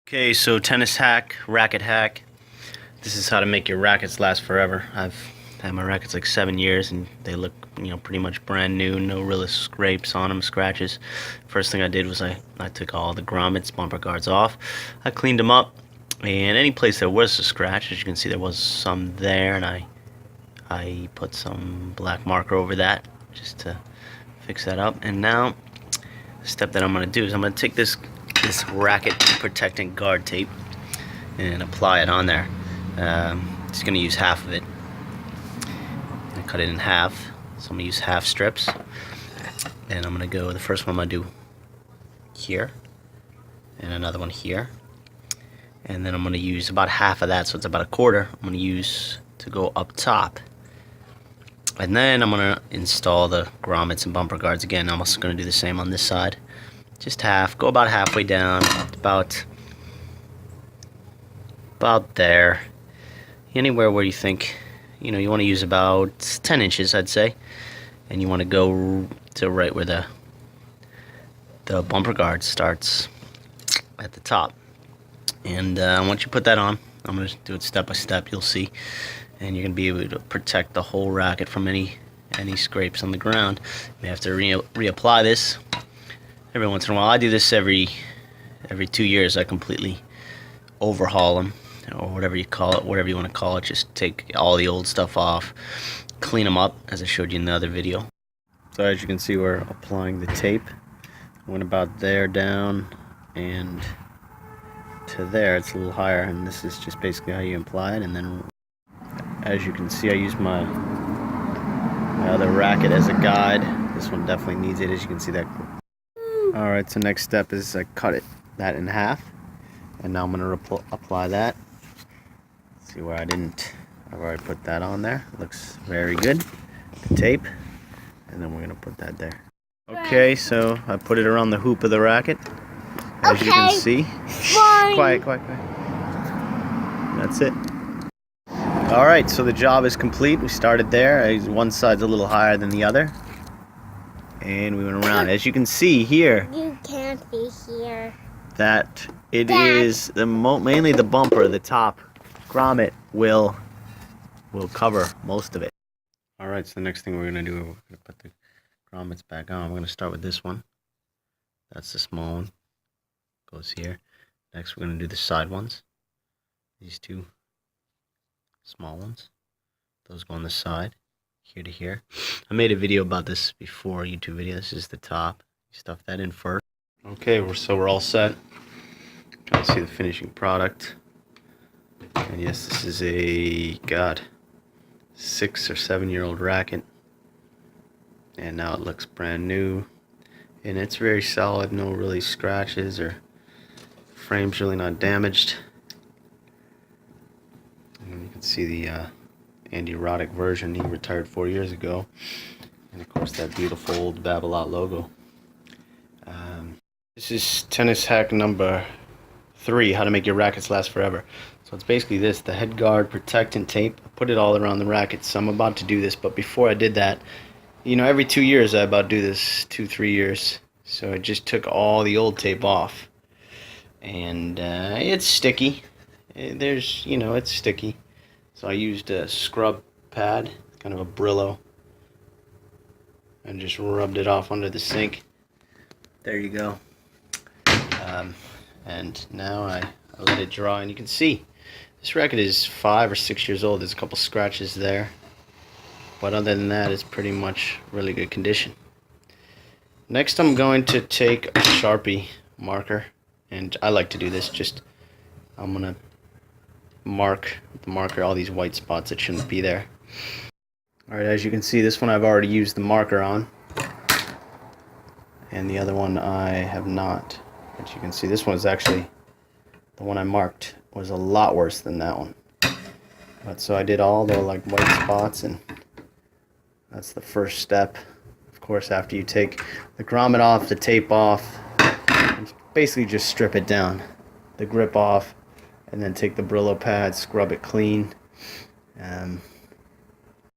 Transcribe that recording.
Okay, so tennis hack, racket hack. This is how to make your rackets last forever. I've had my rackets like 7 years and they look, pretty much brand new, no real scrapes on them, scratches. First thing I did was I took all the grommets, bumper guards off. I cleaned them up, and any place there was a scratch, as you can see there was some there, and I put some black marker over that just to fix that up. And now the step that I'm going to do is I'm going to take this racket protecting guard tape and apply it on there. Just going to use half of it. I cut it in half, so I'm going to use half strips, and I'm going to go, the first one I'm going to do here and another one here, and then I'm going to use about half of that, so it's about a quarter, I'm going to use to go up top. And then I'm going to install the grommets and bumper guards again. I'm also going to do the same on this side. Just half, go about halfway down, about there. Anywhere where you think, you want to use about 10 inches, I'd say. And you want to go to right where the bumper guard starts at the top. And once you put that on, I'm going to do it step by step, you'll see. And you're going to be able to protect the whole racket from any scrapes on the ground. You may have to reapply this every once in a while. I do this every 2 years. I completely overhaul them, or whatever you call it, whatever you want to call it. Just take all the old stuff off, clean them up, as I showed you in the other video. So as you can see, we're applying the tape. Went about there down and to there. It's a little higher, and this is just basically how you apply it. And then, as you can see, I use my other racket as a guide. This one definitely needs it, as you can see that. Alright, so next step is I cut that in half, and now I'm going to apply that. See where I've already put that on there. Looks very good. The tape, and then we're going to put that there. Okay, so I put it around the hoop of the racket, as you can see. Quiet. That's it. Alright, so the job is complete. We started there. One side's a little higher than the other. And we went around. As you can see here, you can't be here, that it is mainly the bumper, the top grommet will cover most of it. Alright, so the next thing we're going to do, we're going to put the grommets back on. We're going to start with this one. That's the small one. Goes here. Next we're going to do the side ones. These two small ones. Those go on the side. Here to here. I made a video about this before, a YouTube video. This is the top. You stuff that in first. Okay, so we're all set. Trying to see the finishing product. And yes, this is a 6 or 7 year old racket. And now it looks brand new. And it's very solid, no really scratches, or frame's really not damaged. And you can see the Andy Roddick version. He retired 4 years ago, and of course that beautiful old Babolat logo. This is tennis hack number 3, how to make your rackets last forever. So it's basically this, the head guard protectant tape. I put it all around the racket, so I'm about to do this, but before I did that, every 2 years I about do this, 2-3 years. So I just took all the old tape off, and it's sticky. It's sticky. So I used a scrub pad, kind of a Brillo, and just rubbed it off under the sink. There you go. And now I let it dry, and you can see this racket is 5 or 6 years old. There's a couple scratches there, but other than that, it's pretty much really good condition. Next, I'm going to take a Sharpie marker, and I like to do this. I'm gonna mark with the marker all these white spots that shouldn't be there. Alright, as you can see, this one I've already used the marker on, and the other one I have not. As you can see, this one is actually, the one I marked was a lot worse than that one. But so I did all the white spots, and that's the first step. Of course, after you take the grommet off, the tape off, and basically just strip it down, the grip off, and then take the Brillo pad, scrub it clean.